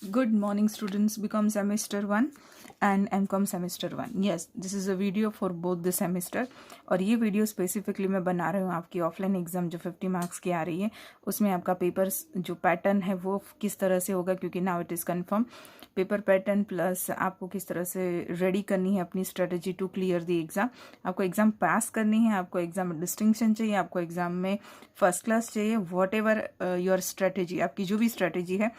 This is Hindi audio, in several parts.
Good morning students, become semester 1 and MCOM semester 1. Yes, this is a video for both the semester और ये वीडियो स्पेसिफिकली मैं बना रही हूँ आपकी ऑफलाइन एग्जाम जो 50 मार्क्स की आ रही है उसमें आपका पेपर जो पैटर्न है वो किस तरह से होगा, क्योंकि now it is confirm paper pattern plus आपको किस तरह से रेडी करनी है अपनी strategy to clear the exam. आपको एग्ज़ाम पास करनी है, आपको एग्ज़ाम में डिस्टिंक्शन चाहिए, आपको एग्ज़ाम में फर्स्ट क्लास चाहिए, वॉट एवर योर स्ट्रेटजी, आपकी जो भी स्ट्रेटजी है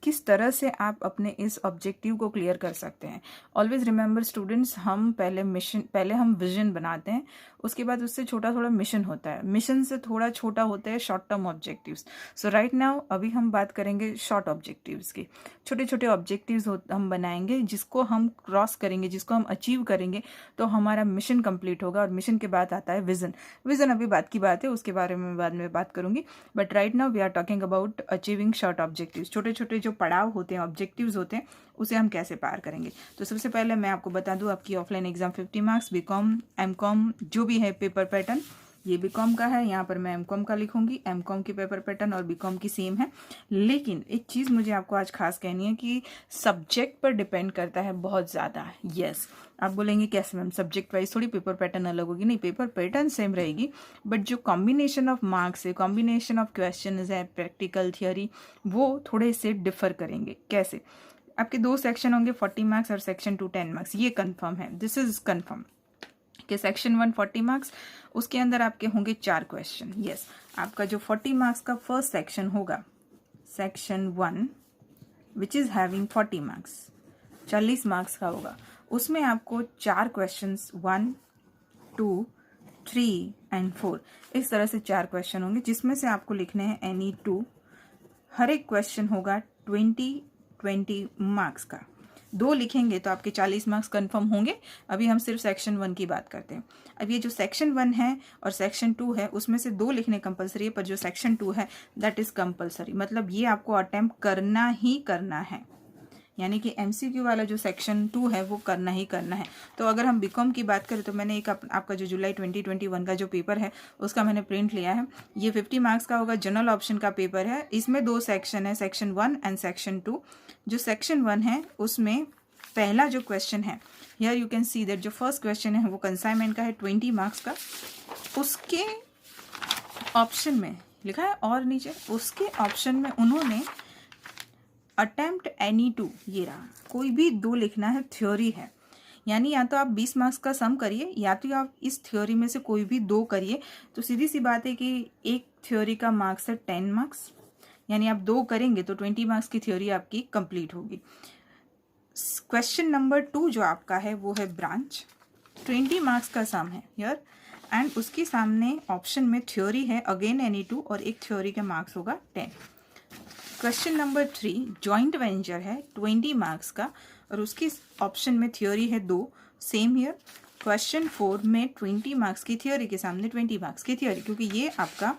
किस तरह से आप अपने इस ऑब्जेक्टिव को क्लियर कर सकते हैं। ऑलवेज रिमेंबर स्टूडेंट्स, हम पहले हम विजन बनाते हैं, उसके बाद उससे छोटा थोड़ा मिशन होता है, मिशन से थोड़ा छोटा होता है शॉर्ट टर्म ऑब्जेक्टिव्स। सो राइट नाउ अभी हम बात करेंगे शॉर्ट ऑब्जेक्टिव्स की। छोटे छोटे ऑब्जेक्टिव्स हम बनाएंगे जिसको हम क्रॉस करेंगे, जिसको हम अचीव करेंगे तो हमारा मिशन कंप्लीट होगा। और मिशन के बाद आता है विजन। विजन अभी बात की बात है, उसके बारे में बाद में बात करूंगी, but right now we are talking about achieving short objectives. छोटे छोटे जो पड़ाव होते हैं, ऑब्जेक्टिव्स होते हैं, उसे हम कैसे पार करेंगे। तो सबसे पहले मैं आपको बता दूं, आपकी offline exam 50 marks, BCom MCom जो भी है पेपर पैटर्न, ये बीकॉम का है, यहाँ पर मैं एमकॉम का लिखूंगी। एमकॉम की पेपर पैटर्न और बीकॉम की सेम है, लेकिन एक चीज़ मुझे आपको आज खास कहनी है कि सब्जेक्ट पर डिपेंड करता है बहुत ज़्यादा। यस, आप बोलेंगे कैसे मैम, सब्जेक्ट वाइज थोड़ी पेपर पैटर्न अलग होगी? नहीं, पेपर पैटर्न सेम रहेगी, बट जो कॉम्बिनेशन ऑफ मार्क्स है, कॉम्बिनेशन ऑफ क्वेश्चन है, प्रैक्टिकल थियोरी, वो थोड़े से डिफर करेंगे। कैसे? आपके दो सेक्शन होंगे 40 मार्क्स और सेक्शन 2 10 मार्क्स, ये कंफर्म है, दिस इज कंफर्म कि सेक्शन 1 40 मार्क्स, उसके अंदर आपके होंगे 4 क्वेश्चन। यस, आपका जो 40 मार्क्स का फर्स्ट सेक्शन होगा, section 1 which is having 40 marks, 40 marks का होगा, उसमें आपको 4 क्वेश्चंस 1 2 3 एंड 4 इस तरह से 4 क्वेश्चन होंगे, जिसमें से आपको लिखने हैं एनी 2। हर एक क्वेश्चन होगा 20 मार्क्स का। 2 लिखेंगे तो आपके 40 मार्क्स कंफर्म होंगे। अभी हम सिर्फ सेक्शन 1 की बात करते हैं। अब ये जो सेक्शन 1 है और सेक्शन 2 है, उसमें से 2 लिखने कंपलसरी है, पर जो सेक्शन 2 है दैट इज कंपलसरी, मतलब ये आपको अटेम्प्ट करना ही करना है। यानी कि एमसीक्यू वाला जो सेक्शन 2 है वो करना ही करना है। तो अगर हम बीकॉम की बात करें तो मैंने एक आपका जो जुलाई 2021 का जो पेपर है उसका मैंने प्रिंट लिया है। ये 50 मार्क्स का होगा, जनरल ऑप्शन का पेपर है। इसमें 2 सेक्शन है, सेक्शन 1 एंड सेक्शन 2। जो सेक्शन 1 है उसमें पहला जो क्वेश्चन है, here you can see that जो फर्स्ट क्वेश्चन है वो कंसाइनमेंट का है 20 मार्क्स का। उसके ऑप्शन में लिखा है और नीचे उसके ऑप्शन में उन्होंने अटेम्प्ट एनी 2, ये रहा, कोई भी 2 लिखना है, थ्योरी है। यानी या तो आप 20 मार्क्स का सम करिए या तो आप इस थ्योरी में से कोई भी 2 करिए। तो सीधी सी बात है कि एक थ्योरी का मार्क्स है 10 मार्क्स, यानी आप 2 करेंगे तो 20 मार्क्स की थ्योरी आपकी कंप्लीट होगी। क्वेश्चन नंबर 2 जो आपका है वो है ब्रांच, 20 मार्क्स का सम है हियर, एंड उसके सामने ऑप्शन में थ्योरी है अगेन एनी 2 और एक थ्योरी का मार्क्स होगा 10। क्वेश्चन नंबर 3 जॉइंट वेंचर है 20 मार्क्स का और उसकी ऑप्शन में थ्योरी है 2, सेम हियर। क्वेश्चन 4 में 20 मार्क्स की थ्योरी के सामने 20 मार्क्स की थ्योरी, क्योंकि ये आपका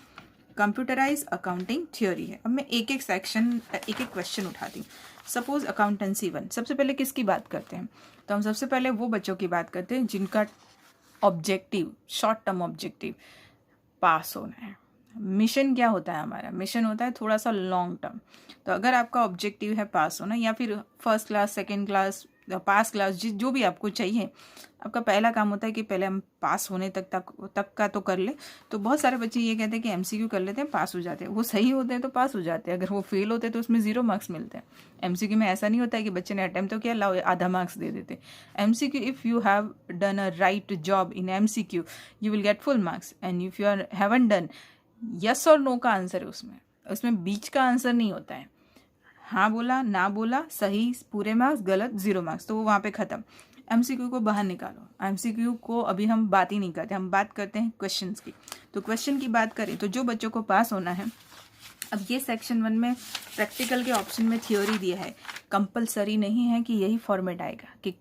कंप्यूटराइज अकाउंटिंग थ्योरी है। अब मैं एक एक सेक्शन एक एक क्वेश्चन उठाती हूँ। सपोज अकाउंटेंसी 1, सबसे पहले किसकी बात करते हैं? तो हम सबसे पहले वो बच्चों की बात करते हैं जिनका ऑब्जेक्टिव, शॉर्ट टर्म ऑब्जेक्टिव पास होना है। मिशन क्या होता है? हमारा मिशन होता है थोड़ा सा लॉन्ग टर्म। तो अगर आपका ऑब्जेक्टिव है पास होना या फिर फर्स्ट क्लास, सेकंड क्लास, पास क्लास, जो भी आपको चाहिए, आपका पहला काम होता है कि पहले हम पास होने तक का तो कर ले। तो बहुत सारे बच्चे ये कहते हैं कि एमसीक्यू कर लेते हैं, पास हो जाते हैं। वो सही होते हैं तो पास हो जाते हैं, अगर वो फेल होते हैं तो उसमें 0 मार्क्स मिलते हैं। एमसीक्यू में ऐसा नहीं होता है कि बच्चे ने अटेम्प्ट तो किया, लाओ आधा मार्क्स दे देते। MCQ, if you have done a right job in MCQ you will get full marks, and if you are haven't done, yes और नो का आंसर है उसमें, उसमें बीच का आंसर नहीं होता है। हाँ बोला, ना बोला, सही पूरे मार्क्स, गलत 0 मार्क्स, तो वो वहाँ पे ख़त्म। एमसीक्यू को बाहर निकालो। एमसीक्यू को अभी हम बात ही नहीं करते, हम बात करते हैं क्वेश्चंस की। तो क्वेश्चन की बात करें तो जो बच्चों को पास होना है, अब ये सेक्शन 1 में प्रैक्टिकल के ऑप्शन में थ्योरी दिया है, कंपलसरी नहीं है कि यही फॉर्मेट आएगा कि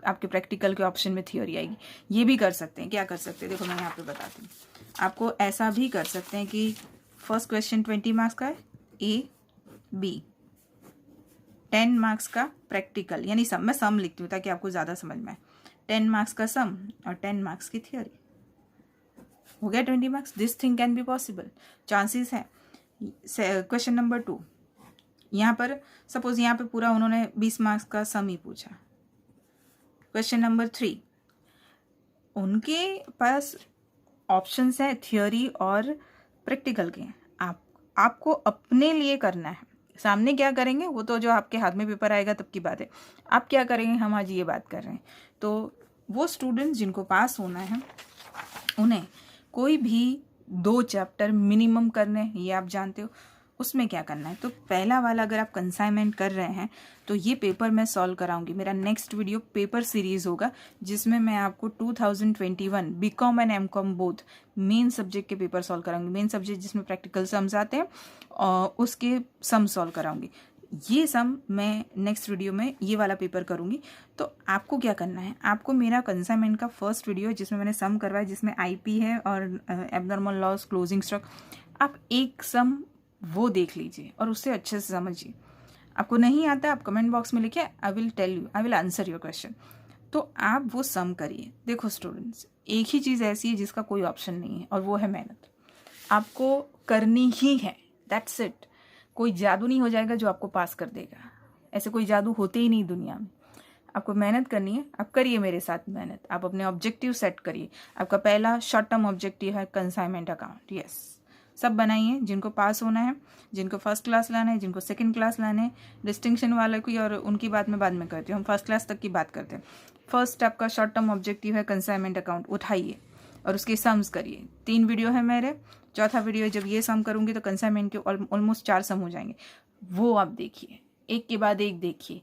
आपके प्रैक्टिकल के ऑप्शन में थ्योरी आएगी। ये भी कर सकते हैं। क्या कर सकते हैं? देखो मैं यहाँ पे बताती हूँ आपको। ऐसा भी कर सकते हैं कि फर्स्ट क्वेश्चन 20 मार्क्स का है, ए बी, 10 मार्क्स का प्रैक्टिकल, यानी सम, मैं सम लिखती हूँ ताकि आपको ज़्यादा समझ में आए। 10 मार्क्स का सम और 10 मार्क्स की थ्योरी, हो गया 20 marks. This thing can be possible, chances है। क्वेश्चन नंबर 2 यहाँ पर सपोज यहाँ पे पूरा उन्होंने 20 मार्क्स का सम ही पूछा। क्वेश्चन नंबर 3, उनके पास ऑप्शंस हैं थियोरी और प्रैक्टिकल के। आपको अपने लिए करना है। सामने क्या करेंगे वो तो जो आपके हाथ में पेपर आएगा तब की बात है। आप क्या करेंगे, हम आज ये बात कर रहे हैं। तो वो स्टूडेंट्स जिनको पास होना है उन्हें कोई भी 2 चैप्टर मिनिमम करने हैं, ये आप जानते हो। उसमें क्या करना है, तो पहला वाला अगर आप कंसाइनमेंट कर रहे हैं तो ये पेपर मैं सॉल्व कराऊंगी। मेरा नेक्स्ट वीडियो पेपर सीरीज होगा जिसमें मैं आपको 2021 BCom and MCom both main subject के पेपर सॉल्व कराऊंगी। मेन सब्जेक्ट जिसमें प्रैक्टिकल सम्स आते हैं और उसके सम सॉल्व कराऊंगी। ये सम मैं नेक्स्ट वीडियो में ये वाला पेपर करूंगी। तो आपको क्या करना है, आपको मेरा कंसाइनमेंट का फर्स्ट वीडियो जिसमें मैंने सम करवाया, जिसमें आईपी है और एबनॉर्मल लॉस, क्लोजिंग स्टॉक, आप एक सम वो देख लीजिए और उससे अच्छे से समझिए। आपको नहीं आता आप कमेंट बॉक्स में लिखिए, I will tell you, I will answer your question. तो आप वो सम करिए। देखो स्टूडेंट्स, एक ही चीज़ ऐसी है जिसका कोई ऑप्शन नहीं है और वो है मेहनत। आपको करनी ही है, दैट्स इट। कोई जादू नहीं हो जाएगा जो आपको पास कर देगा, ऐसे कोई जादू होते ही नहीं दुनिया में। आपको मेहनत करनी है, आप करिए मेरे साथ मेहनत। आप अपने ऑब्जेक्टिव सेट करिए। आपका पहला शॉर्ट टर्म ऑब्जेक्टिव है कंसाइनमेंट अकाउंट। यस, सब बनाइए। जिनको पास होना है, जिनको फर्स्ट क्लास लाना है, जिनको सेकंड क्लास लाना है, डिस्टिंक्शन वाले की और उनकी बात मैं बाद में करती हूँ, हम फर्स्ट क्लास तक की बात करते हैं। फर्स्ट आपका शॉर्ट टर्म ऑब्जेक्टिव है कंसाइनमेंट अकाउंट, उठाइए और उसके सम्स करिए। 3 वीडियो है मेरे, चौथा वीडियो जब ये सम करूंगी तो कंसाइनमेंट के ऑलमोस्ट 4 सम हो जाएंगे, वो आप देखिए, एक के बाद एक देखिए।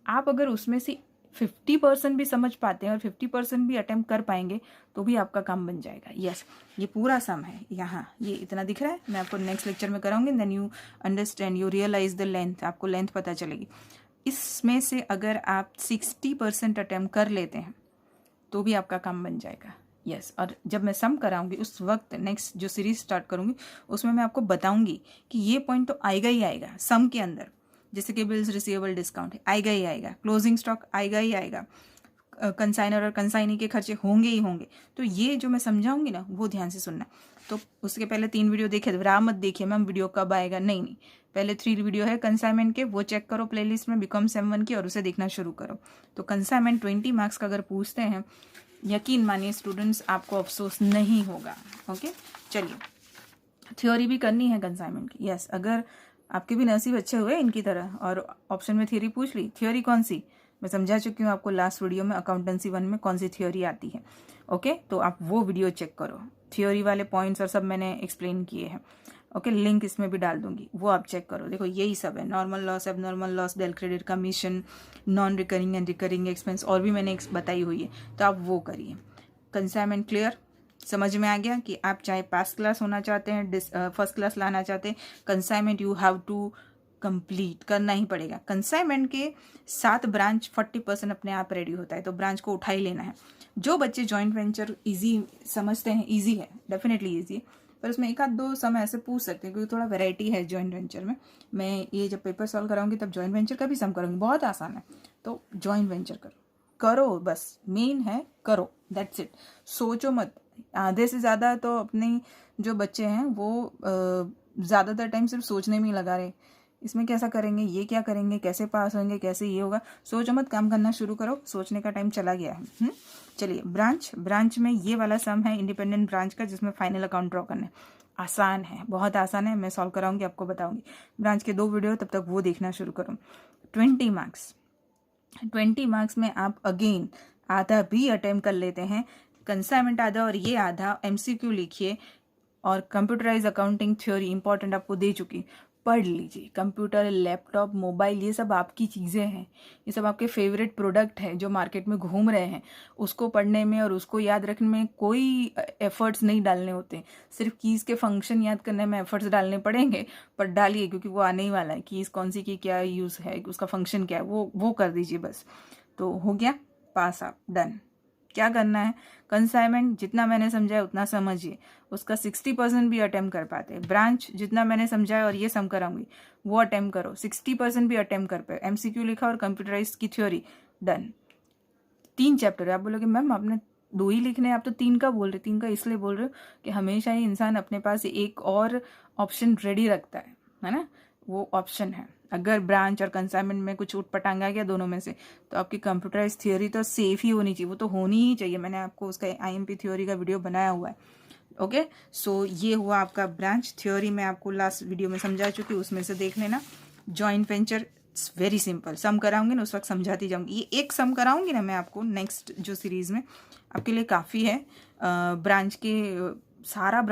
आप अगर उसमें से 50% भी समझ पाते हैं और 50% भी अटेम्प्ट कर पाएंगे तो भी आपका काम बन जाएगा। यस, ये पूरा सम है यहाँ, ये इतना दिख रहा है। मैं आपको नेक्स्ट लेक्चर में कराऊंगी, then you understand, you realize the length, आपको लेंथ पता चलेगी। इसमें से अगर आप 60% अटेम्प्ट कर लेते हैं तो भी आपका काम बन जाएगा। यस, और जब मैं सम कराऊंगी उस वक्त नेक्स्ट जो सीरीज स्टार्ट करूंगी उसमें मैं आपको बताऊंगी कि ये पॉइंट तो आएगा ही आएगा सम के अंदर। जैसे कि बिल्स रिसीवेबल डिस्काउंट आएगा ही आएगा, क्लोजिंग स्टॉक आएगा ही आएगा, कंसाइनर और कंसाइनी के खर्चे होंगे ही होंगे। तो ये जो मैं समझाऊंगी ना वो ध्यान से सुनना। तो उसके पहले 3 वीडियो देखे, राह मत देखिए मैम वीडियो कब आएगा, नहीं, पहले 3 वीडियो है कंसाइनमेंट के, वो चेक करो प्लेलिस्ट में बीकॉम सेम 1 की और उसे देखना शुरू करो। तो कंसाइनमेंट 20 मार्क्स का अगर पूछते हैं, यकीन मानिए स्टूडेंट्स आपको अफसोस नहीं होगा। ओके, चलिए, थ्योरी भी करनी है कंसाइनमेंट की। यस, अगर आपके भी नसीब अच्छे हुए इनकी तरह और ऑप्शन में थ्योरी पूछ ली, थ्योरी कौन सी मैं समझा चुकी हूँ आपको लास्ट वीडियो में, अकाउंटेंसी 1 में कौन सी थ्योरी आती है। ओके, तो आप वो वीडियो चेक करो, थ्योरी वाले पॉइंट्स और सब मैंने एक्सप्लेन किए हैं। ओके, लिंक इसमें भी डाल दूंगी, वो आप चेक करो। देखो यही सब है, normal loss, abnormal loss, del credit, commission, non recurring and recurring expense और भी मैंने बताई हुई है, तो आप वो करिए। कंसाइनमेंट क्लियर, समझ में आ गया कि आप चाहे पास क्लास होना चाहते हैं, फर्स्ट क्लास लाना चाहते हैं, consignment you have to complete करना ही पड़ेगा। कंसाइनमेंट के 7 ब्रांच 40% अपने आप रेडी होता है, तो ब्रांच को उठा ही लेना है। जो बच्चे जॉइंट वेंचर इजी समझते हैं, इजी है, डेफिनेटली इजी है, पर उसमें 1-2 समय ऐसे पूछ सकते हैं क्योंकि थोड़ा वैरायटी है जॉइंट वेंचर में। मैं ये जब पेपर सॉल्व कराऊंगी तब जॉइंट वेंचर का भी सम करूंगी, बहुत आसान है। तो जॉइंट वेंचर करो बस, मेन है करो, दैट्स इट। सोचो मत। आधे से ज़्यादा तो अपने जो बच्चे हैं वो ज़्यादातर टाइम सिर्फ सोचने में ही लगा रहे, इसमें कैसा करेंगे, ये क्या करेंगे, कैसे पास होंगे, कैसे ये होगा। सोचो मत, काम करना शुरू करो, सोचने का टाइम चला गया है। चलिए, ब्रांच में ये वाला सम है इंडिपेंडेंट ब्रांच का, जिसमें फाइनल अकाउंट ड्रॉ करना है। आसान है, बहुत आसान है, मैं सॉल्व कराऊंगी, आपको बताऊंगी। ब्रांच के 2 वीडियो, तब तक वो देखना शुरू करो। 20 मार्क्स में आप अगेन आधा भी अटेम्प्ट कर लेते हैं, कंसाइनमेंट आधा और ये आधा एमसीक्यू लिखिए, और कंप्यूटराइज अकाउंटिंग थ्योरी इंपॉर्टेंट आपको दे चुकी, पढ़ लीजिए। कंप्यूटर, लैपटॉप, मोबाइल, ये सब आपकी चीज़ें हैं, ये सब आपके फेवरेट प्रोडक्ट हैं जो मार्केट में घूम रहे हैं। उसको पढ़ने में और उसको याद रखने में कोई एफर्ट्स नहीं डालने होते, सिर्फ कीज़ के फंक्शन याद करने में एफर्ट्स डालने पड़ेंगे, पर डालिए क्योंकि वो आने ही वाला है। कीज़ कौन सी की क्या यूज़ है, उसका फंक्शन क्या है, वो कर दीजिए बस, तो हो गया पास आप, डन। क्या करना है, कंसाइनमेंट जितना मैंने समझाया उतना समझिए, उसका 60% भी अटेम्प्ट कर पाते। ब्रांच जितना मैंने समझाया और ये सम कराऊंगी वो अटेम्प्ट करो, 60% भी अटेम्प्ट कर पाए। एमसीक्यू लिखा और कंप्यूटराइज की थ्योरी, डन। 3 चैप्टर है। आप बोलोगे मैम आपने 2 ही लिखने हैं, आप तो 3 का बोल रहे, 3 का इसलिए बोल रहे हो कि हमेशा ही इंसान अपने पास एक और ऑप्शन रेडी रखता है ना, वो ऑप्शन है। अगर ब्रांच और कंसाइनमेंट में कुछ उटपटांग आ गया दोनों में से, तो आपकी कंप्यूटराइज थियोरी तो सेफ ही होनी चाहिए, वो तो होनी ही चाहिए। मैंने आपको उसका IMP थ्योरी का वीडियो बनाया हुआ है। ओके, सो ये हुआ आपका ब्रांच थ्योरी। मैं आपको लास्ट वीडियो में समझा चुकी हूँ, उसमें से देख लेना। Joint venture it's very simple, sum कराऊंगी ना उस वक्त समझाती जाऊंगी। ये एक सम कराऊंगी ना मैं आपको नेक्स्ट जो सीरीज़ में, आपके लिए काफ़ी है। ब्रांच के सारा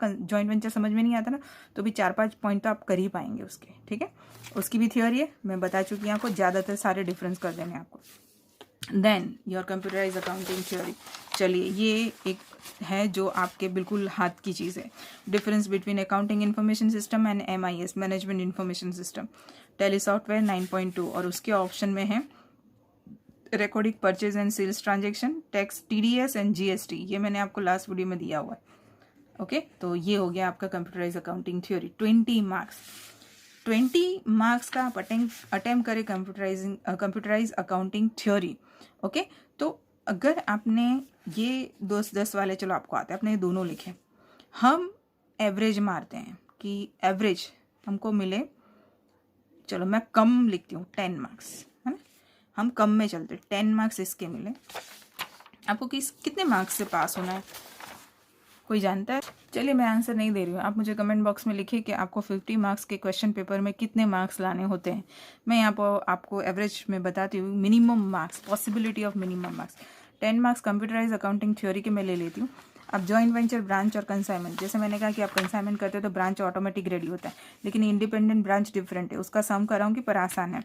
जॉइंट वेंचर समझ में नहीं आता ना, तो भी 4-5 पॉइंट तो आप कर ही पाएंगे उसके, ठीक है। उसकी भी थ्योरी है, मैं बता चुकी हूँ आपको, ज़्यादातर सारे डिफरेंस कर देंगे आपको। Then your computerise accounting theory. चलिए, ये एक है जो आपके बिल्कुल हाथ की चीज़ है। Difference between accounting information system and MIS, management information system, Tally software 9.2, और उसके ऑप्शन में है recording purchase and sales transaction, tax, TDS and GST। ये मैंने आपको लास्ट वीडियो में दिया हुआ है। ओके, तो ये हो गया आपका कंप्यूटराइज अकाउंटिंग थ्योरी। 20 मार्क्स का आप अटेम्प्ट करें कंप्यूटराइज अकाउंटिंग थ्योरी। ओके, तो अगर आपने ये 10 वाले, चलो आपको आते हैं, आपने ये दोनों लिखे, हम एवरेज मारते हैं कि एवरेज हमको मिले, चलो मैं कम लिखती हूँ, 10 मार्क्स है ना, हम कम में चलते, 10 मार्क्स इसके मिले। आपको कितने मार्क्स से पास होना है, कोई जानता है? चलिए, मैं आंसर नहीं दे रही हूँ, आप मुझे कमेंट बॉक्स में लिखिए कि आपको 50 मार्क्स के क्वेश्चन पेपर में कितने मार्क्स लाने होते हैं। मैं यहाँ पर आपको एवरेज में बताती हूँ, minimum marks, possibility of minimum marks. 10 marks computerise accounting theory के मैं ले लेती हूँ। अब जॉइंट वेंचर, ब्रांच और कंसाइनमेंट, जैसे मैंने कहा कि आप कंसाइनमेंट करते हो तो ब्रांच ऑटोमेटिक रेडी होता है, लेकिन इंडिपेंडेंट ब्रांच डिफरेंट है, उसका सम कराऊंगी पर आसान है।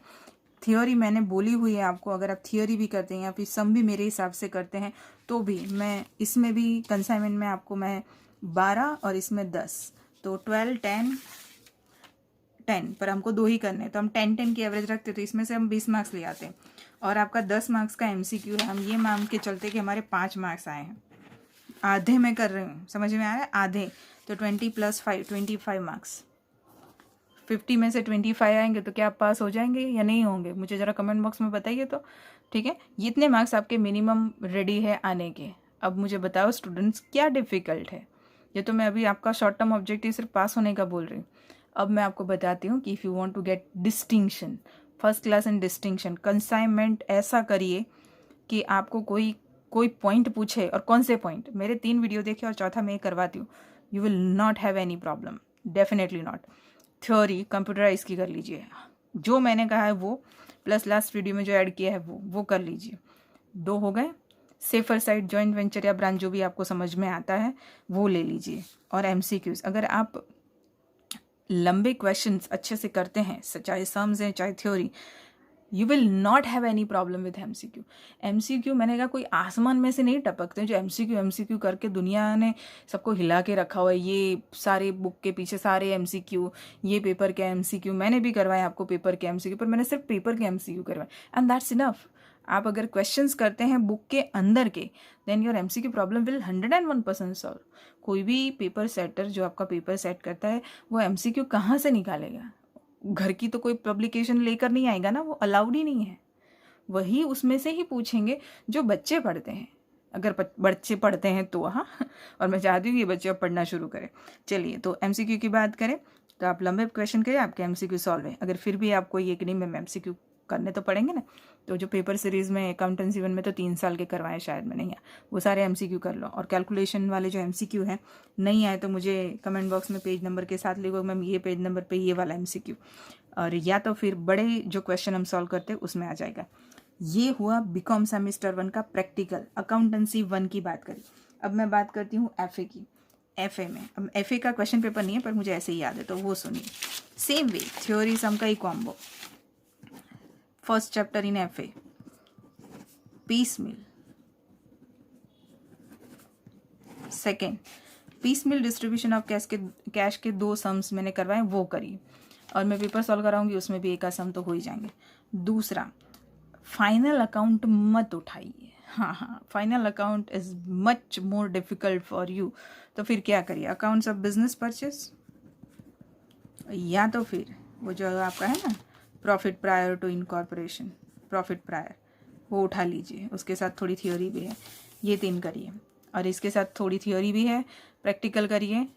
थियोरी मैंने बोली हुई है आपको, अगर आप थियोरी भी करते हैं या फिर सम भी मेरे हिसाब से करते हैं तो भी मैं इसमें भी कंसाइनमेंट में आपको मैं 12 और इसमें 10, तो 12, 10 पर हमको 2 ही करने, तो हम 10 की एवरेज रखते, तो इसमें से हम 20 मार्क्स ले आते हैं। और आपका 10 मार्क्स का MCQ है, हम ये मान के चलते कि हमारे 5 मार्क्स आए हैं, आधे में कर रही हूँ, समझ में आ रहा है, आधे, तो 20 + 5 25 मार्क्स। 50 में से 25 आएंगे तो क्या आप पास हो जाएंगे या नहीं होंगे, मुझे ज़रा कमेंट बॉक्स में बताइए तो, ठीक है। इतने मार्क्स आपके मिनिमम रेडी है आने के। अब मुझे बताओ स्टूडेंट्स, क्या डिफ़िकल्ट है? ये तो मैं अभी आपका शॉर्ट टर्म ऑब्जेक्टिव सिर्फ पास होने का बोल रही हूँ। अब मैं आपको बताती हूँ कि if you want to get distinction, first class in distinction, consignment ऐसा करिए कि आपको कोई पॉइंट पूछे, और कौन से पॉइंट, मेरे 3 वीडियो देखिए और चौथा मैं करवाती हूँ, you will not have any problem, definitely not. Theory computerise की कर लीजिए, जो मैंने कहा है वो, प्लस लास्ट वीडियो में जो ऐड किया है वो कर लीजिए। 2 हो गए। सेफर साइड, जॉइंट वेंचर या ब्रांच, जो भी आपको समझ में आता है वो ले लीजिए। और MCQs, अगर आप लंबे क्वेश्चंस अच्छे से करते हैं, चाहे सम्स हैं चाहे theory, you will not have any problem with MCQ। मैंने कहा कोई आसमान में से नहीं टपकते हैं जो MCQ करके दुनिया ने सबको हिला के रखा हुआ है। ये सारे बुक के पीछे सारे MCQ, ये पेपर के MCQ, मैंने भी करवाए आपको पेपर के MCQ, पर मैंने सिर्फ पेपर के MCQ करवाए, एंड दैट्स इनफ। आप अगर क्वेश्चंस करते हैं बुक के अंदर के, then your MCQ problem will 101% solve. कोई भी पेपर सेटर जो आपका पेपर सेट करता है वो MCQ कहाँ से निकालेगा? घर की तो कोई पब्लिकेशन लेकर नहीं आएगा ना, वो अलाउड ही नहीं है। वही उसमें से ही पूछेंगे जो बच्चे पढ़ते हैं, अगर बच्चे पढ़ते हैं तो, हाँ। और मैं चाहती हूँ कि बच्चे अब पढ़ना शुरू करें। चलिए, तो MCQ की बात करें तो आप लंबे क्वेश्चन करें, आपके MCQ सॉल्व है। अगर फिर भी आपको ये कि नहीं मैं MCQ करने तो पड़ेंगे ना, तो जो पेपर सीरीज़ में अकाउंटेंसी 1 में तो 3 साल के करवाए शायद मैंने, यहाँ वो सारे MCQ कर लो। और कैलकुलेशन वाले जो MCQ हैं नहीं आए तो मुझे कमेंट बॉक्स में पेज नंबर के साथ लिखो, मैम ये पेज नंबर पे ये वाला MCQ, और या तो फिर बड़े जो क्वेश्चन हम सॉल्व करते हैं उसमें आ जाएगा। ये हुआ BCom सेमेस्टर 1 का प्रैक्टिकल, अकाउंटेंसी 1 की बात करी। अब मैं बात करती हूँ FA की। FA में, अब FA का क्वेश्चन पेपर नहीं है पर मुझे ऐसे ही याद है तो वो सुनिए। सेम वे, थ्योरी सम का ही combo. First chapter in FA, piecemeal. Second, piecemeal distribution of cash के 2 सम्स मैंने करवाए, वो करिए, और मैं पेपर सॉल्व कराऊंगी, उसमें भी एक सम तो हो ही जाएंगे। दूसरा, फाइनल अकाउंट मत उठाइए, हाँ, final account is much more difficult for you. तो फिर क्या करिए, अकाउंट्स ऑफ बिजनेस परचेस, या तो फिर वो जो आपका है ना profit prior to incorporation, profit prior, वो उठा लीजिए, उसके साथ थोड़ी थियोरी भी है, ये 3 करिए। और इसके साथ थोड़ी थियोरी भी है, प्रैक्टिकल करिए,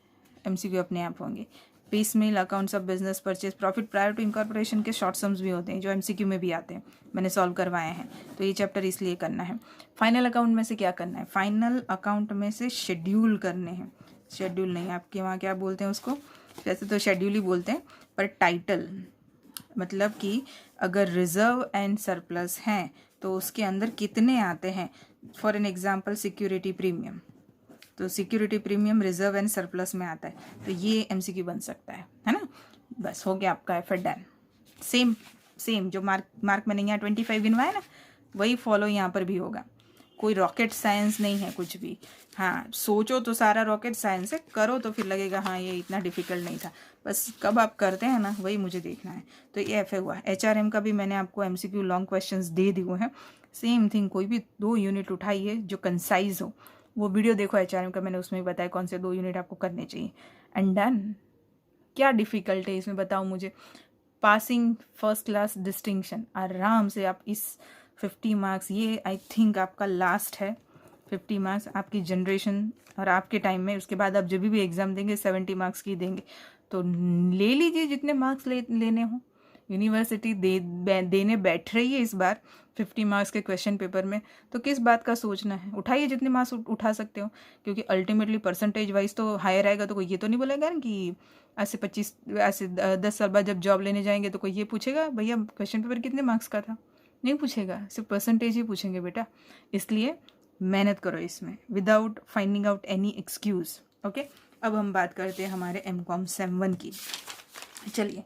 MCQ अपने आप होंगे। Piecemeal, accounts of business, purchase, profit prior to incorporation के शॉर्ट सम्स भी होते हैं जो एमसीक्यू में भी आते हैं, मैंने सॉल्व करवाए हैं, तो ये चैप्टर इसलिए करना है। फाइनल अकाउंट में से क्या करना है, फाइनल अकाउंट में से शेड्यूल करने हैं, शेड्यूल नहीं, आपके वहाँ क्या बोलते हैं उसको, वैसे तो शेड्यूल ही बोलते हैं, पर टाइटल मतलब कि अगर रिजर्व एंड सरप्लस हैं तो उसके अंदर कितने आते हैं। For an example security premium, तो security premium reserve and surplus में आता है, तो ये एमसीक्यू बन सकता है ना। बस हो गया आपका एफर्ट डन। सेम सेम जो मार्क मैंने यहाँ 25 गिनवाया ना, वही फॉलो यहाँ पर भी होगा। कोई रॉकेट साइंस नहीं है कुछ भी। हाँ, सोचो तो सारा रॉकेट साइंस है, करो तो फिर लगेगा हाँ ये इतना डिफिकल्ट नहीं था, बस कब आप करते हैं ना वही मुझे देखना है। तो ये एफ हुआ। एचआरएम का भी मैंने आपको एमसीक्यू लॉन्ग क्वेश्चंस दे दिए हैं। सेम थिंग, कोई भी 2 यूनिट उठाइए जो कंसाइज हो, वो वीडियो देखो एचआरएम का, मैंने उसमें बताया कौन से 2 यूनिट आपको करने चाहिए, एंड डन। क्या डिफ़िकल्ट है इसमें बताओ मुझे। पासिंग फर्स्ट क्लास डिस्टिंक्शन, आराम से आप इस 50 मार्क्स, ये आई थिंक आपका लास्ट है 50 मार्क्स आपकी जनरेशन और आपके टाइम में। उसके बाद आप जब भी एग्ज़ाम देंगे 70 मार्क्स की देंगे, तो ले लीजिए जितने मार्क्स लेने हों। यूनिवर्सिटी देने बैठ रही है इस बार 50 मार्क्स के क्वेश्चन पेपर में, तो किस बात का सोचना है, उठाइए जितने मार्क्स उठा सकते हो, क्योंकि अल्टीमेटली परसेंटेज वाइज तो हायर आएगा। तो कोई ये तो नहीं बोलेगा ना कि ऐसे 10 साल बाद जब जॉब लेने जाएंगे तो कोई ये पूछेगा भैया क्वेश्चन पेपर कितने मार्क्स का था, नहीं पूछेगा, सिर्फ परसेंटेज ही पूछेंगे बेटा। इसलिए मेहनत करो इसमें without finding out any excuse. Okay, अब हम बात करते हैं हमारे एमकॉम सेम 1 की। चलिए,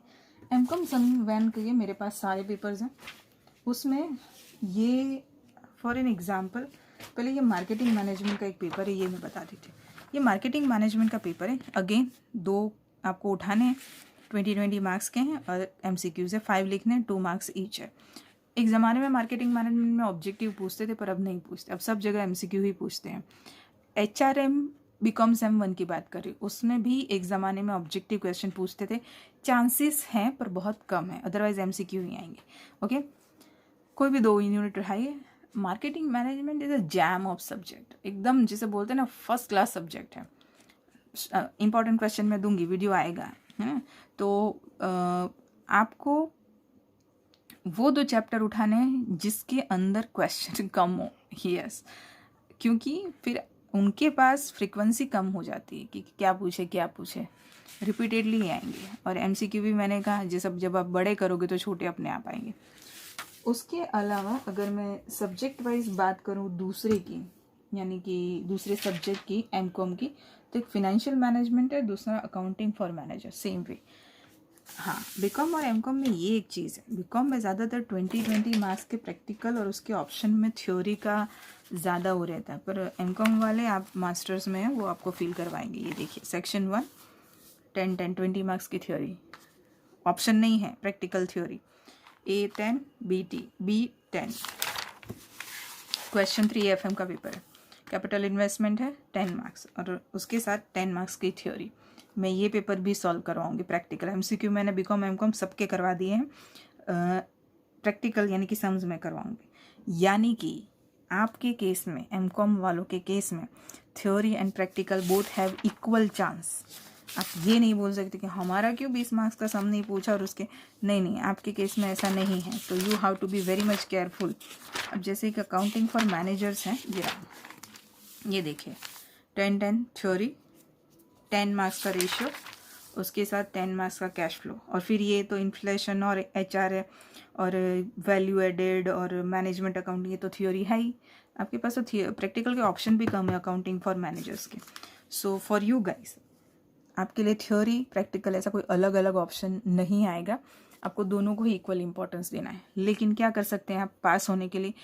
एमकॉम सेम 1 के मेरे पास सारे पेपर्स हैं, उसमें ये फॉर एन एग्जांपल, पहले ये मार्केटिंग मैनेजमेंट का एक पेपर है, ये मैं बता देती हूँ। ये मार्केटिंग मैनेजमेंट का पेपर है, अगेन 2 आपको उठाने हैं, 20 मार्क्स के हैं, और एमसीक्यूज़ है 5 लिखने हैं, 2 मार्क्स ईच है। एक ज़माने में मार्केटिंग मैनेजमेंट में ऑब्जेक्टिव पूछते थे, पर अब नहीं पूछते, अब सब जगह एमसीक्यू ही पूछते हैं। एचआरएम बीकॉम सेम 1 की बात करें, उसमें भी एक ज़माने में ऑब्जेक्टिव क्वेश्चन पूछते थे, चांसेस हैं पर बहुत कम है, अदरवाइज एमसीक्यू ही आएंगे। ओके, कोई भी 2 यूनिट उठाइए। Marketing management is a jam of subject, एकदम जिसे बोलते हैं ना फर्स्ट क्लास सब्जेक्ट है। इंपॉर्टेंट क्वेश्चन मैं दूंगी, वीडियो आएगा, है तो आपको वो 2 चैप्टर उठाने हैं जिसके अंदर क्वेश्चन कम हो। यस, क्योंकि फिर उनके पास फ्रीक्वेंसी कम हो जाती है कि क्या पूछे, रिपीटेडली आएंगे। और एमसीक्यू भी मैंने कहा जब आप बड़े करोगे तो छोटे अपने आप आएंगे। उसके अलावा अगर मैं सब्जेक्ट वाइज बात करूँ दूसरे की, यानी कि दूसरे सब्जेक्ट की एमकॉम की, तो एक फिनेंशियल मैनेजमेंट है, दूसरा accounting for manager, same way. हाँ, बीकॉम और एमकॉम में ये एक चीज़ है, बीकॉम में ज़्यादातर 20 मार्क्स के प्रैक्टिकल और उसके ऑप्शन में थ्योरी का ज़्यादा हो रहता है, पर एमकॉम वाले आप मास्टर्स में हैं वो आपको फील करवाएंगे। ये देखिए सेक्शन 1 10 20 मार्क्स की थ्योरी, ऑप्शन नहीं है, practical theory, A10 B10। Question 3 FM का पेपर है, कैपिटल इन्वेस्टमेंट है 10 मार्क्स, और उसके साथ 10 मार्क्स की थ्योरी। मैं ये पेपर भी सॉल्व करवाऊंगी प्रैक्टिकल। एमसीक्यू मैंने बीकॉम एमकॉम सबके करवा दिए हैं, प्रैक्टिकल यानी कि सम्स में करवाऊंगी। यानी कि आपके केस में, एमकॉम वालों के केस में, theory and practical both have equal chance. आप ये नहीं बोल सकते कि हमारा क्यों 20 मार्क्स का सम नहीं पूछा और उसके, नहीं, आपके केस में ऐसा नहीं है, तो you have to be very much careful. अब जैसे कि अकाउंटिंग फॉर मैनेजर्स हैं, ये देखिए 10 थ्योरी, 10 मार्क्स का रेशियो, उसके साथ 10 मार्क्स का कैश फ्लो, और फिर ये तो इन्फ्लेशन और एचआर है और वैल्यू एडेड और मैनेजमेंट अकाउंटिंग, ये तो थ्योरी है ही। आपके पास तो प्रैक्टिकल के ऑप्शन भी कम है अकाउंटिंग फॉर मैनेजर्स के। सो फॉर यू गाइस, आपके लिए थ्योरी प्रैक्टिकल ऐसा कोई अलग अलग ऑप्शन नहीं आएगा, आपको दोनों को ही इक्वल इंपॉर्टेंस देना है। लेकिन क्या कर सकते हैं आप पास होने के लिए,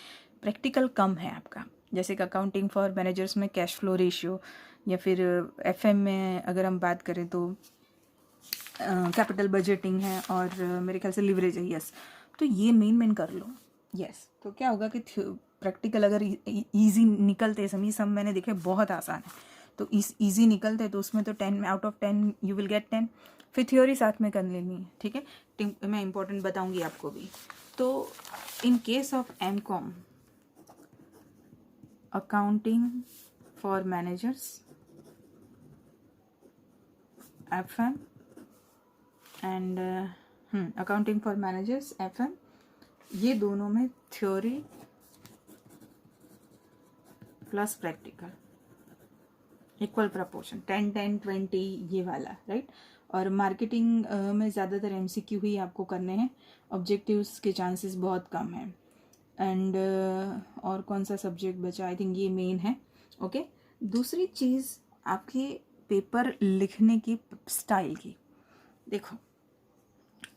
प्रैक्टिकल कम है आपका, जैसे कि अकाउंटिंग फॉर मैनेजर्स में कैश फ्लो रेशियो, या फिर एफएम में अगर हम बात करें तो कैपिटल बजटिंग है, और मेरे ख्याल से लिवरेज है। यस, तो ये मेन कर लो। यस, तो क्या होगा कि प्रैक्टिकल अगर ईजी निकलते, सब मैंने देखे बहुत आसान है, तो ईजी निकलते तो उसमें तो 10 out of 10 you will gate 10। फिर थ्योरी साथ में कर लेनी है, ठीक है। मैं इंपॉर्टेंट बताऊंगी आपको भी। तो in case of MCom, accounting for managers, FM and accounting for managers FM, ये दोनों में theory plus practical equal proportion 10-10-20 ये वाला, राइट। और मार्केटिंग में ज़्यादातर MCQ ही आपको करने हैं, ऑब्जेक्टिव्स के चांसेस बहुत कम हैं। एंड और कौन सा सब्जेक्ट बचा, आई थिंक ये मेन है। ओके, दूसरी चीज़ आपके पेपर लिखने की स्टाइल की। देखो,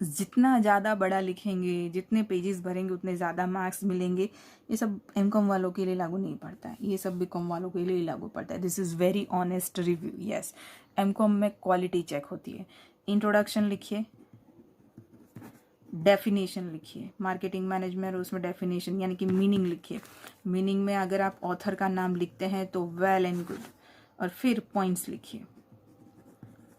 जितना ज़्यादा बड़ा लिखेंगे, जितने पेजेस भरेंगे, उतने ज़्यादा मार्क्स मिलेंगे। ये सब MCOM वालों के लिए लागू नहीं पड़ता है, ये सब BCOM वालों के लिए लागू पड़ता है। This is very honest review. Yes, MCOM में क्वालिटी चेक होती है। इंट्रोडक्शन लिखिए, डेफिनेशन लिखिए, मार्केटिंग मैनेजमेंट उसमें डेफिनेशन यानी कि मीनिंग लिखिए। मीनिंग में अगर आप ऑथर का नाम लिखते हैं तो वेल एंड गुड, और फिर पॉइंट्स लिखिए।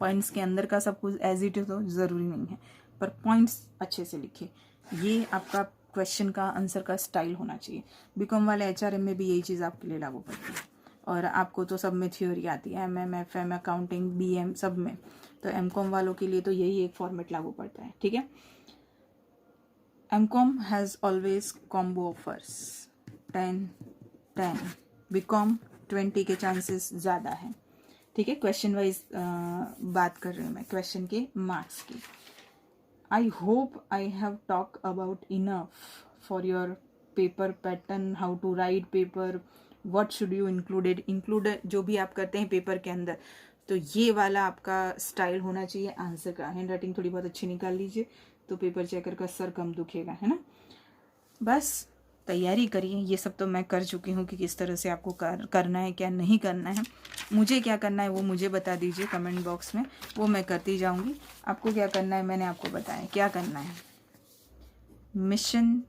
पॉइंट्स के अंदर का सब कुछ एज इट इज तो ज़रूरी नहीं है, पर पॉइंट्स अच्छे से लिखिए। ये आपका क्वेश्चन का आंसर का स्टाइल होना चाहिए। BCOM वाले HRM में भी यही चीज़ आपके लिए लागू पड़ती है। और आपको तो सब में थ्योरी आती है, MM, FM, अकाउंटिंग, BM सब में। तो MCOM वालों के लिए तो यही एक फॉर्मेट लागू पड़ता है, ठीक है। MCOM has always combo offers 10-10, BCOM 20 के चांसेस ज़्यादा हैं, ठीक है। क्वेश्चन वाइज बात कर रही हूँ मैं, क्वेश्चन के मार्क्स की। I hope I have talked about enough for your paper pattern, how to write paper, what should you include जो भी आप करते हैं पेपर के अंदर, तो ये वाला आपका स्टाइल होना चाहिए आंसर का। हैंड राइटिंग थोड़ी बहुत अच्छी निकाल लीजिए तो पेपर चेकर का सर कम दुखेगा, है ना। बस तैयारी करिए। ये सब तो मैं कर चुकी हूँ कि किस तरह से आपको करना है, क्या नहीं करना है। मुझे क्या करना है वो मुझे बता दीजिए कमेंट बॉक्स में, वो मैं करती जाऊँगी। आपको क्या करना है मैंने आपको बताया क्या करना है। मिशन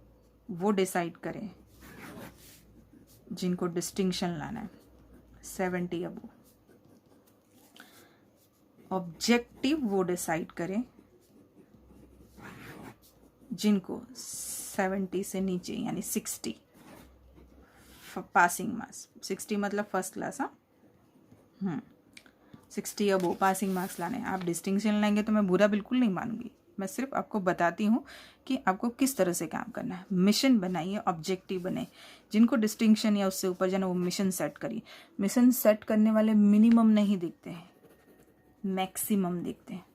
वो डिसाइड करें जिनको डिस्टिंक्शन लाना है 70 अबो। ऑब्जेक्टिव वो डिसाइड करें जिनको 70 से नीचे यानी 60 पासिंग मार्क्स, 60 मतलब फर्स्ट क्लास। हाँ 60 अबो पासिंग मार्क्स लाने हैं। आप डिस्टिंक्शन लेंगे तो मैं बुरा बिल्कुल नहीं मानूंगी, मैं सिर्फ आपको बताती हूँ कि आपको किस तरह से काम करना है। मिशन बनाइए, ऑब्जेक्टिव बनाइए। जिनको डिस्टिंक्शन या उससे ऊपर जाना वो मिशन सेट करिए। मिशन सेट करने वाले मिनिमम नहीं देखते हैं, मैक्सिमम देखते हैं,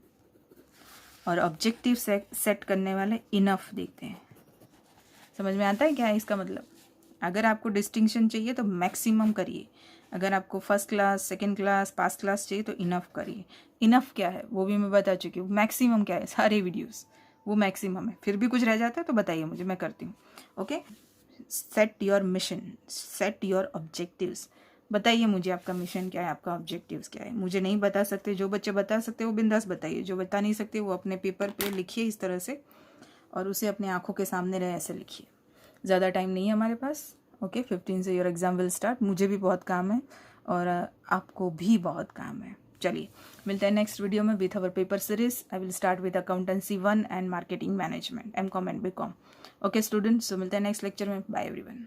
और ऑब्जेक्टिव सेट करने वाले इनफ देखते हैं। समझ में आता है क्या है इसका मतलब। अगर आपको डिस्टिंक्शन चाहिए तो मैक्सिमम करिए, अगर आपको फर्स्ट क्लास, सेकंड क्लास, पास क्लास चाहिए तो इनफ करिए। इनफ क्या है वो भी मैं बता चुकी हूँ। मैक्सिमम क्या है, सारे वीडियोस वो मैक्सिमम है। फिर भी कुछ रह जाता है तो बताइए मुझे, मैं करती हूँ। Okay, set your mission, set your objectives. बताइए मुझे आपका मिशन क्या है, आपका ऑब्जेक्टिव्स क्या है। मुझे नहीं बता सकते, जो बच्चे बता सकते वो बिंदास बताइए, जो बता नहीं सकते वो अपने पेपर पे लिखिए इस तरह से, और उसे अपने आंखों के सामने रहे ऐसे लिखिए। ज़्यादा टाइम नहीं है हमारे पास। ओके, 15 से योर एग्जाम विल स्टार्ट। मुझे भी बहुत काम है और आपको भी बहुत काम है। चलिए मिलते हैं नेक्स्ट वीडियो में with our paper series. I will start with accountancy 1 and marketing management, MCOM and BCOM। Okay students, तो मिलते हैं नेक्स्ट लेक्चर में। Bye everyone.